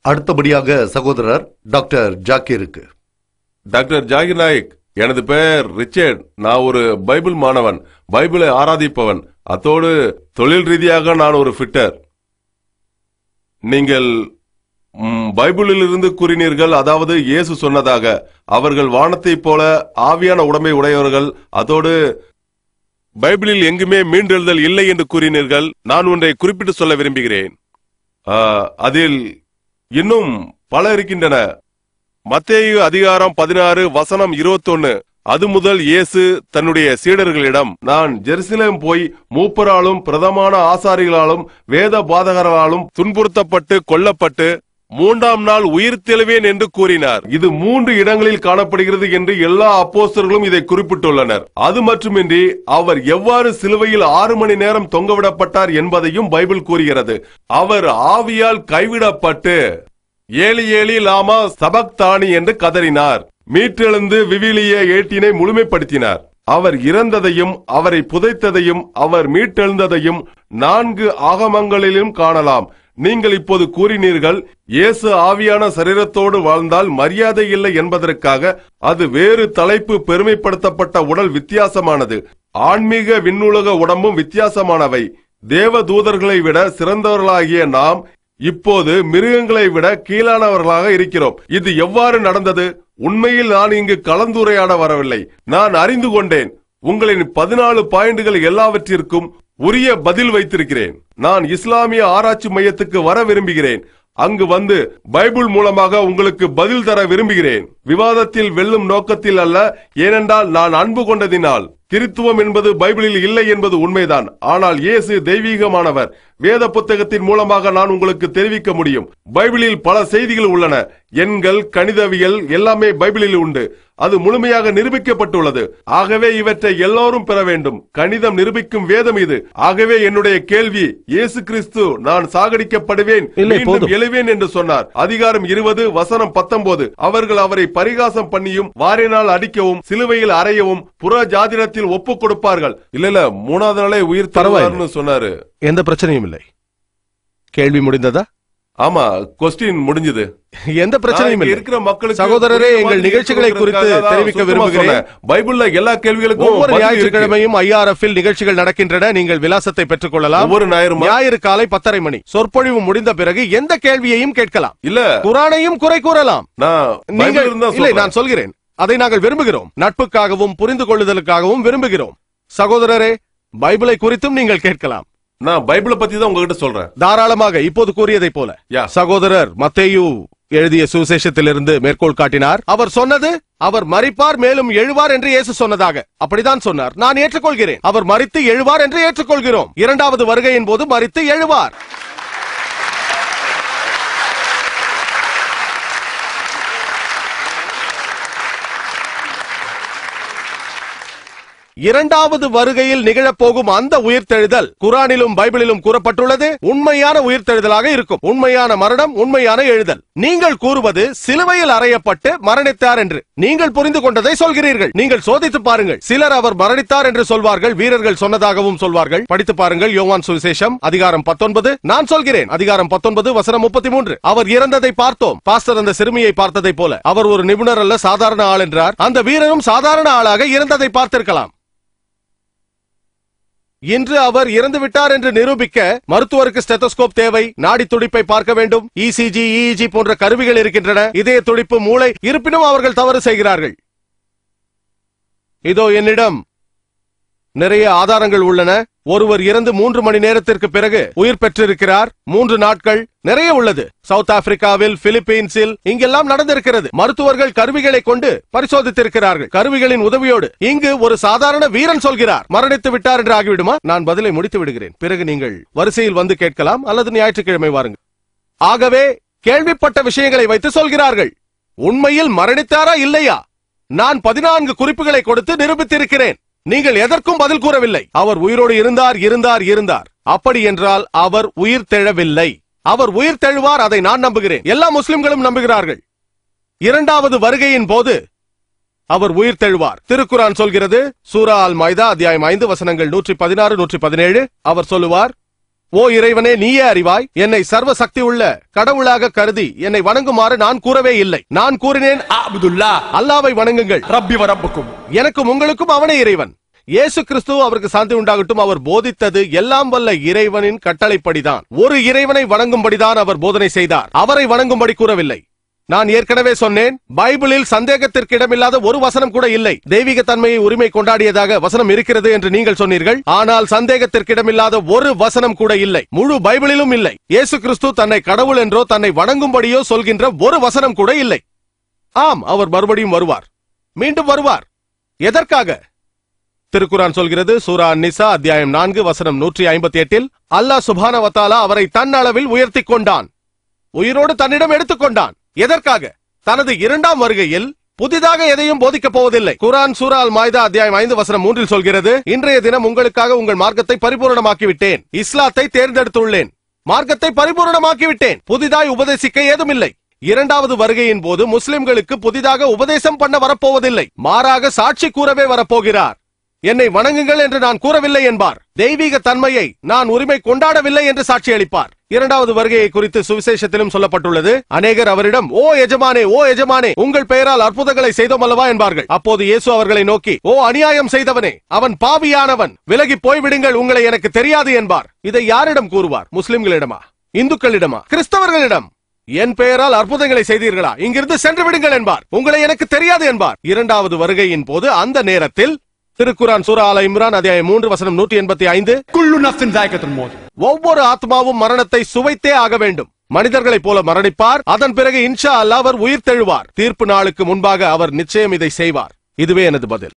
அடுத்தபடியாக சகோதரர் doctor ஜாக்கிருக்கு. Doctor Zakir Naik, எனது பெயர் ரிச்சர்ட். நான் ஒரு பைபிள் மாணவன், பைபிளை ஆராதிப்பவன். அத்தோடு தொழில் ரீதியாக நான் ஒரு ஃபிட்டர். நீங்கள் பைபிளில் இருந்து கூறினீர்கள், அதாவது இயேசு சொன்னதாக அவர்கள் வானத்தை போல ஆவியான உடம்பை உடையவர்கள். அதோடு பைபிளில் எங்குமே மீண்டெழுதல் இல்லை என்று கூறினீர்கள். நான் ஒன்றை குறிப்பிட்டு சொல்ல விரும்புகிறேன். அதில் இன்னும் பல இருக்கின்றன. மத்தேயு அதிகாரம் 16 வசனம் 21. அது முதல் இயேசு தன்னுடைய சீடர்களிடம், நான் ஜெருசலேம் போய் மூப்பராலும் பிரதமான ஆசாரிகளாலும் வேத பாதகர்களாலும் துன்புறுத்தப்பட்டு கொல்லப்பட்டு 3ஆம் நாள் உயிர் தெழுவேன் என்று கூறினார். இது 3 இடங்களில் காணப்படுகிறது என்று எல்லா அப்போஸ்தலர்களும் இதை குறிப்பிட்டுள்ளனர். அது மட்டுமின்றி அவர் எவ்வாறு சிலுவையில் 6 மணி நேரம் தொங்கவிடப்பட்டார் என்பதையும் பைபிள் கூறுகிறது. அவர் ஆவியால் கைவிடப்பட்டு ஏலி ஏலி லாமா சபக்தானி என்று கதறினார். மீட்டெழுந்து விவிலிய 18 முழுமைப்படுத்தினார். அவர் இறந்ததையும் அவரை புதைத்ததையும் அவர் மீட்டெழுந்ததையும் 4 ஆகமங்களிலும் காணலாம். நீங்கள் இப்போது கூறினீர்கள், இயேசு ஆவியான சரீரத்தோடு வாழ்ந்தால் மரியாதை இல்லை என்பதற்காக அது வேறு தலைப்பு. பெருமைப்படுத்தப்பட்ட உடல் வித்தியாசமானது. ஆன்மீக விண்ணுலக உடம்பும் வித்தியாசமானவை. தேவ தூதர்களை விட சிறந்தவர்களாகிய நாம் இப்போது மிருகங்களை விட கீழானவர்களாக இருக்கிறோம். இது எவ்வாறு நடந்தது? உண்மையில் நான் இங்கு கலந்துரையாட வரவில்லை. நான் அறிந்து கொண்டேன். உங்களின் 14 பாயிண்டுகள் எல்லாவற்றிற்கும் உரிய பதில் வைத்திருக்கிறேன். நான் இஸ்லாமிய ஆராய்ச்சி மையத்துக்கு வர விரும்புகிறேன். அங்கு வந்து பைபிள் மூலமாக உங்களுக்கு பதில் தர விரும்புகிறேன். விவாதத்தில் வெல்லும் நோக்கத்தில் அல்ல, ஏனென்றால் நான் அன்பு கொண்டதினால். கிறித்துவம் என்பது பைபிளில் இல்லை என்பது உண்மைதான். ஆனால் இயேசு தெய்வீகமானவர். வேத புத்தகத்தின் மூலமாக நான் உங்களுக்கு தெரிவிக்க முடியும். பைபிளில் பல செய்திகள் உள்ளன. எண்கள், கணிதவியல் எல்லாமே பைபிளில் உண்டு. அது முழுமையாக நிரூபிக்கப்பட்டுள்ளது. ஆகவே இவற்றை எல்லோரும் பெற வேண்டும். கணிதம் நிரூபிக்கும் வேதம் இது. ஆகவே என்னுடைய கேள்வி, இயேசு கிறிஸ்து நான் சாகடிக்கப்படுவேன், மீண்டும் எழுவேன் என்று சொன்னார். அதிகாரம் 20 வசனம் 19. அவர்கள் அவரை பரிகாசம் பண்ணியும் வாரினால் அடிக்கவும் சிலுவையில் அறையவும் புற ஜாதிரத்தில் ஒப்புக் கொடுப்பார்கள். இல்ல 3ஆவது நாளே உயிர் தருவார்னு சொன்னாரு. எந்த பிரச்சனையும் இல்லை. கேள்வி முடிந்ததா? ஆமா, கொஸ்டின் முடிஞ்சது. எந்த பிரச்சனையும் இல்லை. இருக்கிற மக்களுக்கு சகோதரரே, எங்கள் நிகழ்ச்சிகளை குறித்து தெரிவிக்க விரும்புகிறேன். பைபிள்ல எல்லா கேள்விகளுக்கும் ஒவ்வொரு ஞாயிற்றுக்கிழமையும் IRF நிகழ்ச்சிகள் நடக்கின்றன. நீங்கள் விலாசத்தை பெற்றுக் கொள்ளலாம். ஒவ்வொரு ஞாயிறு காலை 10:30 மணி. சொற்பொழிவு முடிந்த பிறகு எந்த கேள்வியையும் கேட்கலாம். இல்ல குரானையும் குறை கூறலாம். நான் சொல்கிறேன், அதை நாங்கள் விரும்புகிறோம். நட்புக்காகவும் புரிந்து கொள்ளுதலுக்காகவும் விரும்புகிறோம். சகோதரரே, பைபிளை குறித்தும் நீங்கள் கேட்கலாம். நான் பைபிளை பத்தி தான் உங்ககிட்ட சொல்றேன். தாராளமாக. இப்போது கூறியதை போல சகோதரர் மத்தேயு எழுதிய சுவிசேஷத்திலிருந்து மேற்கோள் காட்டினார். அவர் சொன்னது, அவர் மரிப்பார் மேலும் எழுவார் என்று இயேசு சொன்னதாக. அப்படிதான் சொன்னார். நான் ஏற்றுக்கொள்கிறேன். அவர் மரித்து எழுவார் என்று ஏற்றுக்கொள்கிறோம். 2வது வருகையின் போது மரித்து எழுவார். இரண்டாவது வருகையில் நிகழப்போகும் அந்த உயிர்த்தெழுதல் குரானிலும் பைபிளிலும் கூறப்பட்டுள்ளது. உண்மையான உயிர்த்தெழுதலாக இருக்கும். உண்மையான மரணம், உண்மையான எழுதல். நீங்கள் கூறுவது சிலுவையில் அறையப்பட்டு மரணித்தார் என்று. நீங்கள் புரிந்து கொண்டதை சொல்கிறீர்கள். நீங்கள் சோதித்து பாருங்கள். சிலர் அவர் மரணித்தார் என்று சொல்வார்கள். வீரர்கள் சொன்னதாகவும் சொல்வார்கள். படித்து பாருங்கள். யோவான் சுவிசேஷம் அதிகாரம் 19. நான் சொல்கிறேன், அதிகாரம் 19 வசனம் 33. அவர் இறந்ததை பார்த்தோம். பாஸ்டர் அந்த சிறுமியை பார்த்ததை போல. அவர் ஒரு நிபுணர் அல்ல, சாதாரண ஆள் என்றார். அந்த வீரரும் சாதாரண ஆளாக இறந்ததை பார்த்திருக்கலாம். இன்று அவர் இறந்து விட்டார் என்று நிரூபிக்க மருத்துவருக்கு ஸ்டெத்தோஸ்கோப் தேவை. நாடி துடிப்பை பார்க்க வேண்டும். ECG, EEG போன்ற கருவிகள் இருக்கின்றன. இதய துடிப்பு, மூளை. இருப்பினும் அவர்கள் தவறு செய்கிறார்கள். இதோ என்னிடம் நிறைய ஆதாரங்கள் உள்ளன. ஒருவர் இறந்து 3 மணி நேரத்திற்கு பிறகு உயிர் பெற்றிருக்கிறார். 3 நாட்கள். நிறைய உள்ளது. சவுத் ஆப்பிரிக்காவில், பிலிப்பீன்ஸில் இங்கெல்லாம் நடந்திருக்கிறது. மருத்துவர்கள் கருவிகளை கொண்டு பரிசோதித்திருக்கிறார்கள். கருவிகளின் உதவியோடு. இங்கு ஒரு சாதாரண வீரன் சொல்கிறார் மரணித்து விட்டார் என்று ஆகிவிடுமா? நான் பதிலை முடித்து விடுகிறேன். பிறகு நீங்கள் வரிசையில் வந்து கேட்கலாம், அல்லது ஞாயிற்றுக்கிழமை வாருங்கள். ஆகவே கேள்விப்பட்ட விஷயங்களை வைத்து சொல்கிறார்கள். உண்மையில் மரணித்தாரா இல்லையா? நான் 14 குறிப்புகளை கொடுத்து நிரூபித்திருக்கிறேன். நீங்கள் எதற்கும் பதில் கூறவில்லை. அவர் உயிரோடு இருந்தார். அப்படி என்றால் அவர் உயிர் தெழவில்லை. அவர் உயிர் தெழுவார். அதை நான் நம்புகிறேன். எல்லா முஸ்லிம்களும் நம்புகிறார்கள். 2வது வருகையின் போது அவர் உயிர் தெழுவார். திருக்குரான் சொல்கிறது. சூரா அல் மாய்தா அத்தியாயம் 5 வசனங்கள் 116, 117. அவர் சொல்லுவார், ஓ இறைவனே, நீயே அறிவாய். என்னை சர்வ சக்தி உள்ள கடவுளாக கருதி என்னை வணங்குமாறு நான் கூறவே இல்லை. நான் கூறினேன், அல்லாவை வணங்குங்கள், ரப்பி வ ரப்புக்கும். எனக்கும் உங்களுக்கும் அவனே இறைவன். இயேசு கிறிஸ்து, அவருக்கு சாந்தி உண்டாகட்டும், அவர் போதித்தது எல்லாம் வல்ல இறைவனின் கட்டளைப்படிதான். ஒரு இறைவனை வணங்கும்படிதான் அவர் போதனை செய்தார், அவரை வணங்கும்படி கூறவில்லை. நான் ஏற்கனவே சொன்னேன், பைபிளில் சந்தேகத்திற்கு இடமில்லாத ஒரு வசனம் கூட இல்லை. தெய்வீக தன்மையை உரிமை கொண்டாடியதாக வசனம் இருக்கிறது என்று நீங்கள் சொன்னீர்கள். ஆனால் சந்தேகத்திற்கு இடமில்லாத ஒரு வசனம் கூட இல்லை, முழு பைபிளிலும் இல்லை. இயேசு கிறிஸ்து தன்னை கடவுள் என்றோ தன்னை வணங்கும்படியோ சொல்கின்ற ஒரு வசனம் கூட இல்லை. ஆம், அவர் மறுபடியும் வருவார், மீண்டும் வருவார். எதற்காக? திருக்குரான் சொல்கிறது, சூரா அன்-நிசா அத்தியாயம் 4 வசனம் 158, அல்லாஹ் சுப்ஹானஹு வ தஆலா அவரை தன் அளவில் உயர்த்திக் கொண்டான், உயிரோடு தன்னிடம் எடுத்துக்கொண்டான். எதற்காக? தனது இரண்டாம் வருகையில் புதிதாக எதையும் போதிக்கப் போவதில்லை. குர்ஆன் சூரா அல்-மாயிதா அத்தியாயம் 5 வசனம் 3 சொல்கிறது, இன்றைய தினம் உங்களுக்காக உங்கள் மார்க்கத்தை பரிபூரணமாக்கிவிட்டேன், இஸ்லாத்தை தேர்ந்தெடுத்துள்ளேன், மார்க்கத்தை பரிபூரணமாக்கிவிட்டேன், புதிதாய் உபதேசிக்க ஏதுமில்லை. இரண்டாவது வருகையின் போது முஸ்லிம்களுக்கு புதிதாக உபதேசம் பண்ண வரப்போவதில்லை, மாறாக சாட்சி கூறவே வரப்போகிறார். என்னை வணங்குங்கள் என்று நான் கூறவில்லை என்பார். தெய்வீக தன்மையை நான் உரிமை கொண்டாடவில்லை என்று சாட்சி அளிப்பார். இரண்டாவது வருகையை குறித்து சுவிசேஷத்திலும் சொல்லப்பட்டுள்ளது. அநேகர் அவரிடம், ஓ எஜமானே, ஓ எஜமானே, உங்கள் பெயரால் அற்புதங்களை செய்தோம் அல்லவா என்பார்கள். அப்போது இயேசு அவர்களை நோக்கி, ஓ அநியாயம் செய்தவனே, அவன் பாவியானவன், விலகி போய்விடுங்கள், உங்களை எனக்கு தெரியாது என்பார். இதை யாரிடம் கூறுவார்? முஸ்லிம்களிடமா, இந்துக்களிடமா, கிறிஸ்தவர்களிடம்? என் பெயரால் அற்புதங்களை செய்தீர்களா, இங்கிருந்து சென்று விடுங்கள் என்பார். உங்களை எனக்கு தெரியாது என்பார். இரண்டாவது வருகையின் போது அந்த நேரத்தில் திருக்குரான் சூரா ஆல இம்ரான் அத்தியாயம் 3 வசனம் 185, குல்லு நஃப்ஸின் ஸாயிகத்துல் மௌத். ஒவ்வொரு ஆத்மாவும் மரணத்தை சுவைத்தே ஆக வேண்டும். மனிதர்களைப் போல மரணிப்பார், அதன் பிறகு இன்ஷா அல்லாஹ் அவர் உயிர் தெழுவார். தீர்ப்பு நாளுக்கு முன்பாக அவர் நிச்சயம் இதை செய்வார். இதுவே எனது பதில்.